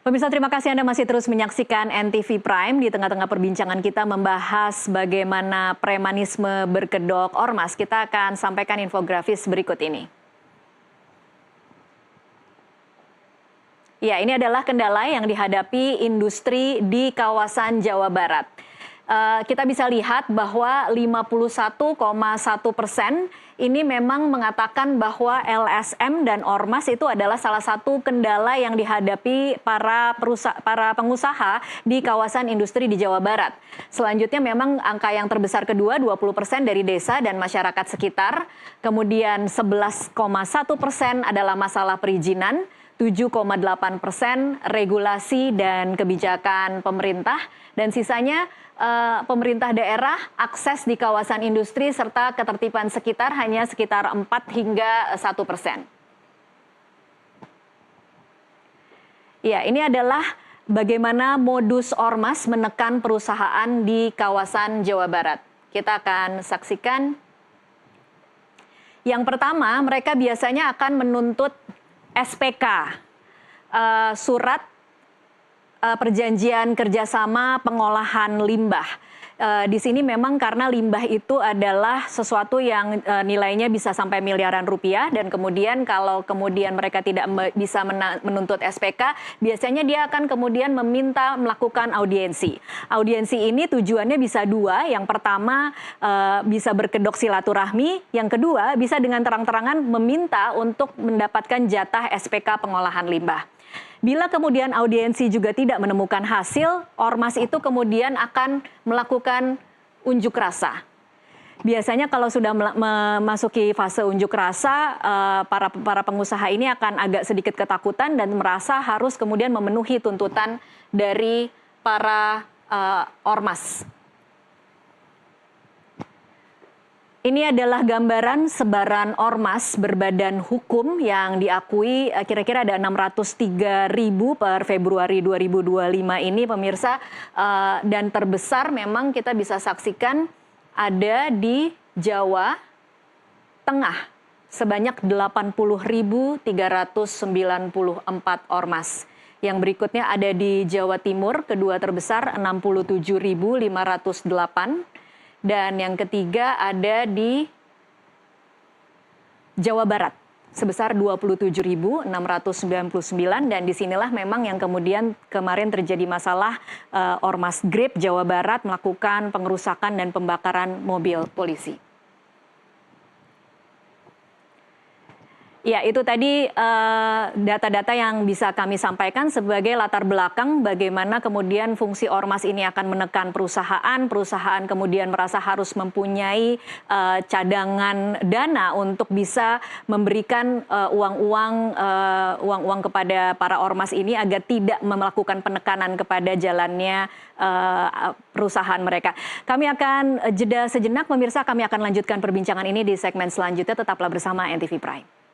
Pemirsa, terima kasih Anda masih terus menyaksikan NTV Prime. Di tengah-tengah perbincangan kita membahas bagaimana premanisme berkedok ormas. Kita akan sampaikan infografis berikut ini. Ya, ini adalah kendala yang dihadapi industri di kawasan Jawa Barat. Kita bisa lihat bahwa 51,1% ini memang mengatakan bahwa LSM dan ormas itu adalah salah satu kendala yang dihadapi para pengusaha di kawasan industri di Jawa Barat. Selanjutnya memang angka yang terbesar kedua 20% dari desa dan masyarakat sekitar. Kemudian 11,1% adalah masalah perizinan. 7,8% regulasi dan kebijakan pemerintah, dan sisanya pemerintah daerah, akses di kawasan industri, serta ketertiban sekitar hanya sekitar 4 hingga 1%. Ya, ini adalah bagaimana modus ormas menekan perusahaan di kawasan Jawa Barat. Kita akan saksikan. Yang pertama, mereka biasanya akan menuntut SPK, surat perjanjian kerjasama pengolahan limbah. Di sini memang karena limbah itu adalah sesuatu yang nilainya bisa sampai miliaran rupiah, dan kemudian kalau kemudian mereka tidak bisa menuntut SPK, biasanya dia akan kemudian meminta melakukan audiensi. Audiensi ini tujuannya bisa dua. Yang pertama bisa berkedok silaturahmi, yang kedua bisa dengan terang-terangan meminta untuk mendapatkan jatah SPK pengolahan limbah. Bila kemudian audiensi juga tidak menemukan hasil, ormas itu kemudian akan melakukan unjuk rasa. Biasanya kalau sudah memasuki fase unjuk rasa, para pengusaha ini akan agak sedikit ketakutan dan merasa harus kemudian memenuhi tuntutan dari para ormas. Ini adalah gambaran sebaran ormas berbadan hukum yang diakui kira-kira ada 603.000 per Februari 2025 ini, pemirsa. Dan terbesar memang kita bisa saksikan ada di Jawa Tengah sebanyak 80.394 ormas. Yang berikutnya ada di Jawa Timur, kedua terbesar 67.508. Dan yang ketiga ada di Jawa Barat sebesar 27.699, dan disinilah memang yang kemudian kemarin terjadi masalah Ormas Grip Jawa Barat melakukan pengerusakan dan pembakaran mobil polisi. Ya, itu tadi data-data yang bisa kami sampaikan sebagai latar belakang bagaimana kemudian fungsi ormas ini akan menekan perusahaan kemudian merasa harus mempunyai cadangan dana untuk bisa memberikan uang-uang kepada para ormas ini agar tidak melakukan penekanan kepada jalannya perusahaan mereka. Kami akan jeda sejenak, pemirsa. Kami akan lanjutkan perbincangan ini di segmen selanjutnya. Tetaplah bersama NTV Prime.